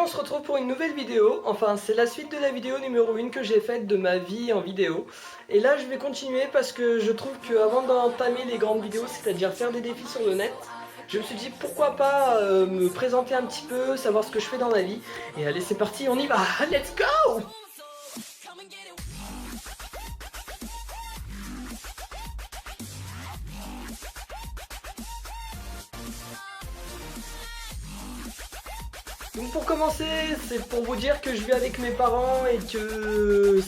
on se retrouve pour une nouvelle vidéo. Enfin, c'est la suite de la vidéo numéro 1 que j'ai faite de ma vie en vidéo. Et là, je vais continuer parce que je trouve qu'avant d'entamer les grandes vidéos, c'est-à-dire faire des défis sur le net, je me suis dit pourquoi pas me présenter un petit peu, savoir ce que je fais dans la vie. Et allez, c'est parti, on y va. Let's go! Donc pour commencer, c'est pour vous dire que je vis avec mes parents et que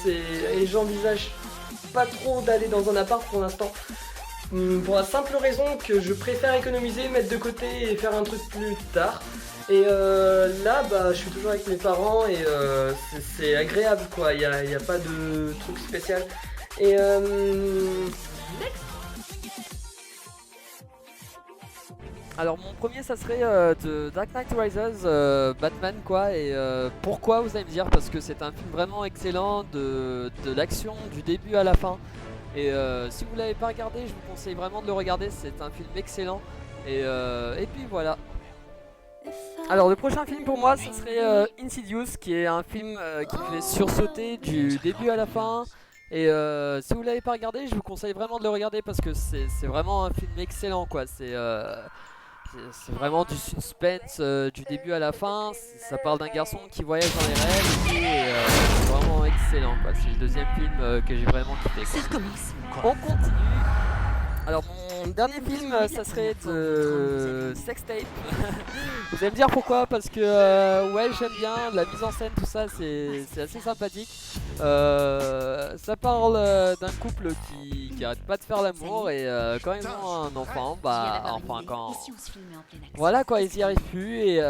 et j'envisage pas trop d'aller dans un appart pour l'instant. Pour la simple raison que je préfère économiser, mettre de côté et faire un truc plus tard. Et là, bah, je suis toujours avec mes parents et c'est agréable quoi, il y a pas de truc spécial. Et next. Alors mon premier ça serait de Dark Knight Rises, Batman quoi, et pourquoi vous allez me dire, parce que c'est un film vraiment excellent, de l'action du début à la fin, et si vous l'avez pas regardé je vous conseille vraiment de le regarder, c'est un film excellent, et puis voilà. Alors le prochain film pour moi ce serait Insidious, qui est un film qui me fait sursauter du début à la fin. Et si vous l'avez pas regardé, je vous conseille vraiment de le regarder parce que c'est vraiment un film excellent quoi. C'est vraiment du suspense du début à la fin. Ça parle d'un garçon qui voyage dans les rêves et c'est vraiment excellent quoi. C'est le deuxième film que j'ai vraiment kiffé quoi. Ça recommence. On continue. Alors mon dernier film ça serait de Sextape. Vous allez me dire pourquoi, parce que ouais j'aime bien la mise en scène, tout ça c'est assez sympathique. Ça parle d'un couple qui arrête pas de faire l'amour et quand ils ont un enfant, bah enfin quand... Voilà quoi, ils y arrivent plus et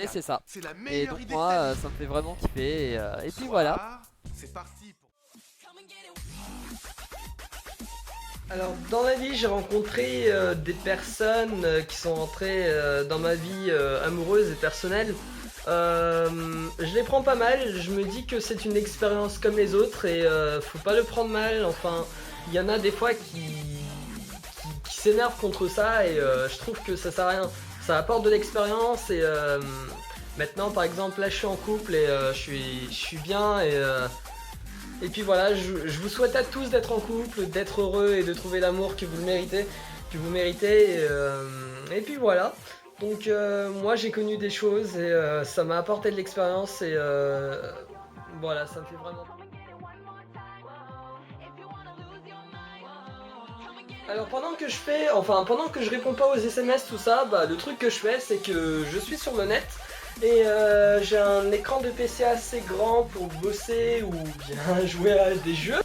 c'est ça. Et donc moi ça me fait vraiment kiffer et puis voilà. C'est parti. Alors dans la vie j'ai rencontré des personnes qui sont entrées dans ma vie amoureuse et personnelle. Je les prends pas mal, je me dis que c'est une expérience comme les autres et faut pas le prendre mal. Enfin, il y en a des fois qui s'énervent contre ça et je trouve que ça sert à rien. Ça apporte de l'expérience et maintenant par exemple là je suis en couple et je suis bien et puis voilà, je vous souhaite à tous d'être en couple, d'être heureux et de trouver l'amour que vous méritez et puis voilà. Donc moi j'ai connu des choses et ça m'a apporté de l'expérience et voilà, ça me fait vraiment... Alors pendant que je réponds pas aux SMS tout ça, bah le truc que je fais c'est que je suis sur le net et j'ai un écran de PC assez grand pour bosser ou bien jouer à des jeux.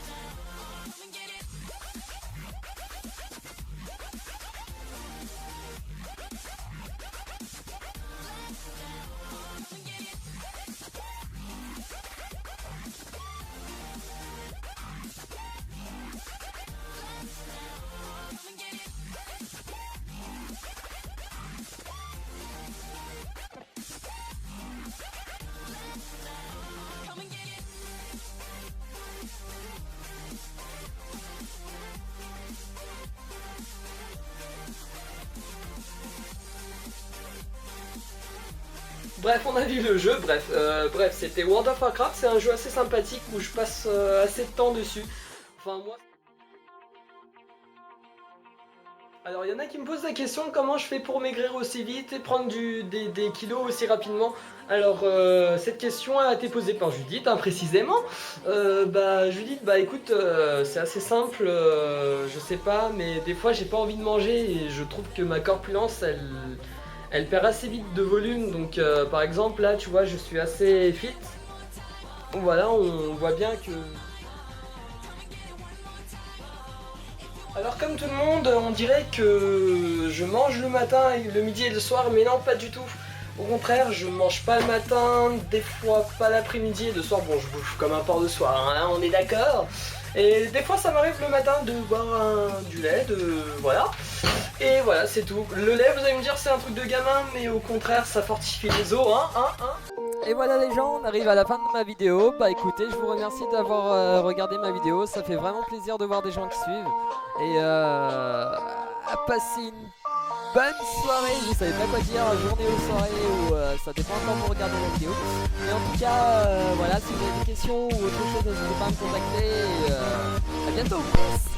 Bref, on a vu le jeu, bref, c'était World of Warcraft, c'est un jeu assez sympathique où je passe assez de temps dessus. Enfin moi... Alors il y en a qui me posent la question comment je fais pour maigrir aussi vite et prendre des kilos aussi rapidement. Alors cette question a été posée par Judith précisément. Judith, bah écoute, c'est assez simple, je sais pas, mais des fois j'ai pas envie de manger et je trouve que ma corpulence elle perd assez vite de volume. Donc par exemple là tu vois je suis assez fit. Voilà, on voit bien que... Alors comme tout le monde, on dirait que je mange le matin, le midi et le soir, mais non pas du tout. Au contraire, je mange pas le matin, des fois pas l'après-midi et le soir, bon je bouffe comme un porc le soir, hein, on est d'accord. Et des fois ça m'arrive le matin de boire du lait, voilà. Et voilà, c'est tout. Le lait, vous allez me dire c'est un truc de gamin, mais au contraire ça fortifie les os, hein. Et voilà les gens, on arrive à la fin de ma vidéo. Bah écoutez, je vous remercie d'avoir regardé ma vidéo. Ça fait vraiment plaisir de voir des gens qui suivent. Et à passer une bonne soirée. Je savais pas quoi dire, journée ou soirée, ou ça dépend quand vous regardez la vidéo. Mais en tout cas, voilà, si vous avez des questions ou autre chose, n'hésitez pas à me contacter. Et, à bientôt. Peace.